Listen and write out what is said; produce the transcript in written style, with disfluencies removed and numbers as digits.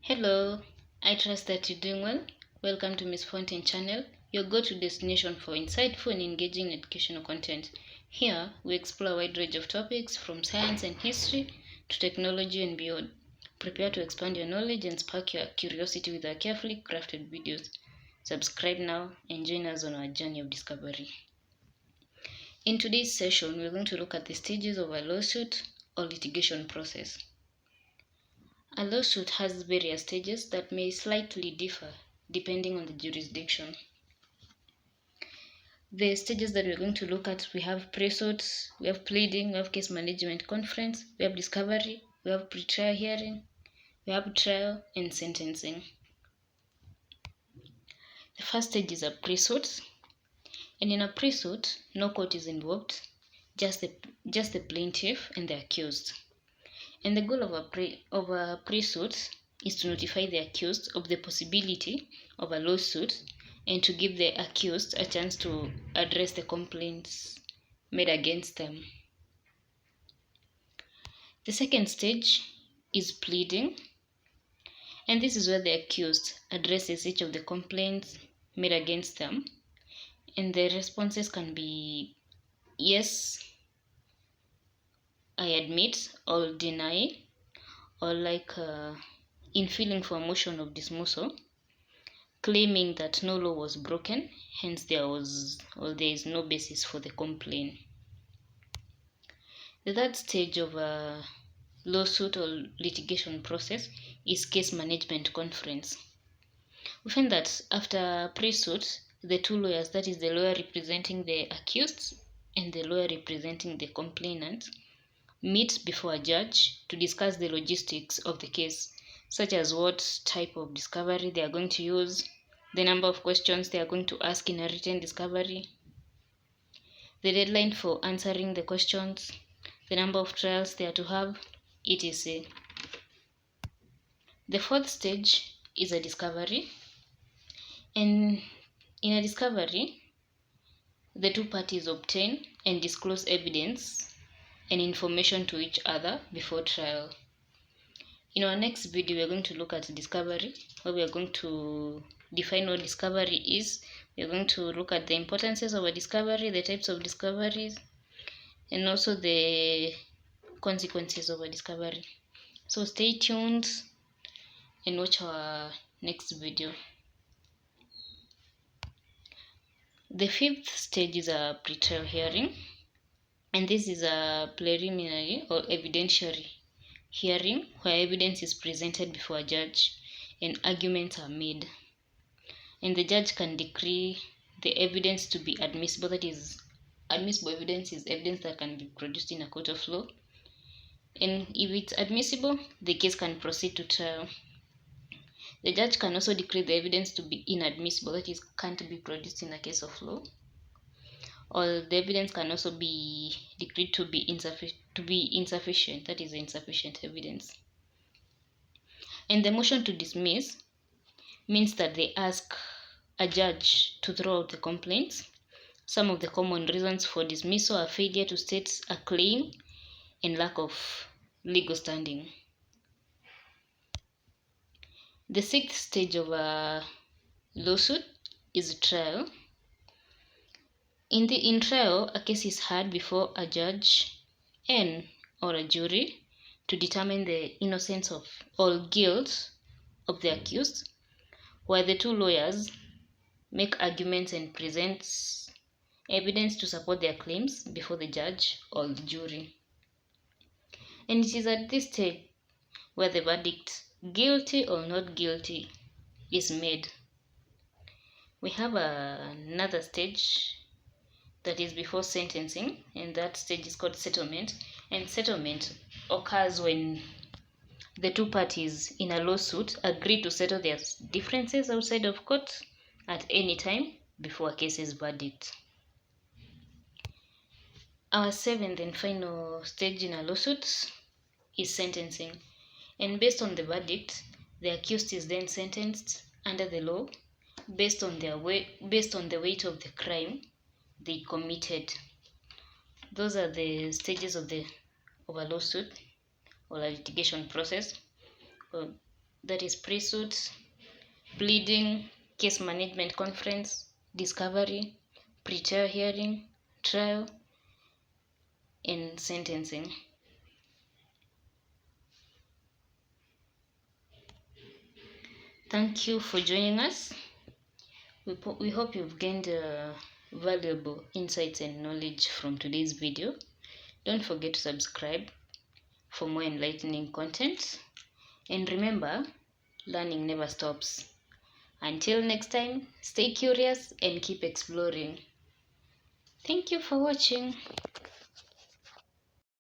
Hello, I trust that you're doing well. Welcome to Miss Fountain channel, your go-to destination for insightful and engaging educational content. Here, we explore a wide range of topics from science and history to technology and beyond. Prepare to expand your knowledge and spark your curiosity with our carefully crafted videos. Subscribe now and join us on our journey of discovery. In today's session, we're going to look at the stages of a lawsuit or litigation process. A lawsuit has various stages that may slightly differ depending on the jurisdiction. The stages that we're going to look at, we have presuit, we have pleading, we have case management conference, we have discovery, we have pre-trial hearing, we have trial and sentencing. The first stage is a presuit, and in a presuit, no court is involved, just the plaintiff and the accused. And the goal of a presuit is to notify the accused of the possibility of a lawsuit and to give the accused a chance to address the complaints made against them. The second stage is pleading, and this is where the accused addresses each of the complaints made against them, and the responses can be yes, I admit, or deny, or like in filing for a motion of dismissal, claiming that no law was broken, hence there is no basis for the complaint. The third stage of a lawsuit or litigation process is case management conference. We find that after pre-suit, the two lawyers, that is the lawyer representing the accused and the lawyer representing the complainant, meet before a judge to discuss the logistics of the case, such as what type of discovery they are going to use, the number of questions they are going to ask in a written discovery, the deadline for answering the questions, the number of trials they are to have, etc. The fourth stage is a discovery, and in a discovery, the two parties obtain and disclose evidence and information to each other before trial. In our next video, we are going to look at discovery, where we are going to define what discovery is. We are going to look at the importances of a discovery, the types of discoveries, and also the consequences of a discovery. So stay tuned and watch our next video. The fifth stage is a pre-trial hearing, and this is a preliminary or evidentiary hearing where evidence is presented before a judge and arguments are made, and the judge can decree the evidence to be admissible. That is, admissible evidence is evidence that can be produced in a court of law, and if it's admissible, the case can proceed to trial. The judge can also decree the evidence to be inadmissible, that is, can't be produced in a case of law, or the evidence can also be decreed to be insufficient, that is, insufficient evidence. And the motion to dismiss means that they ask a judge to throw out the complaints. Some of the common reasons for dismissal are failure to state a claim and lack of legal standing. The sixth stage of a lawsuit is trial. In trial, a case is heard before a judge and or a jury to determine the innocence of or guilt of the accused, where the two lawyers make arguments and present evidence to support their claims before the judge or the jury. And it is at this stage where the verdict, guilty or not guilty, is made. We have another stage that is before sentencing, and that stage is called settlement. And settlement occurs when the two parties in a lawsuit agree to settle their differences outside of court at any time before a case's verdict. Our seventh and final stage in a lawsuit is sentencing, and based on the verdict, the accused is then sentenced under the law based on the weight of the crime they committed. Those are the stages of a lawsuit or a litigation process. that is Presuit, Pleading, Case Management Conference, Discovery, Pre-trial hearing, Trial, and Sentencing. Thank you for joining us. We hope you've gained valuable insights and knowledge from today's video. Don't forget to subscribe for more enlightening content. And remember, learning never stops. Until next time, stay curious and keep exploring. Thank you for watching.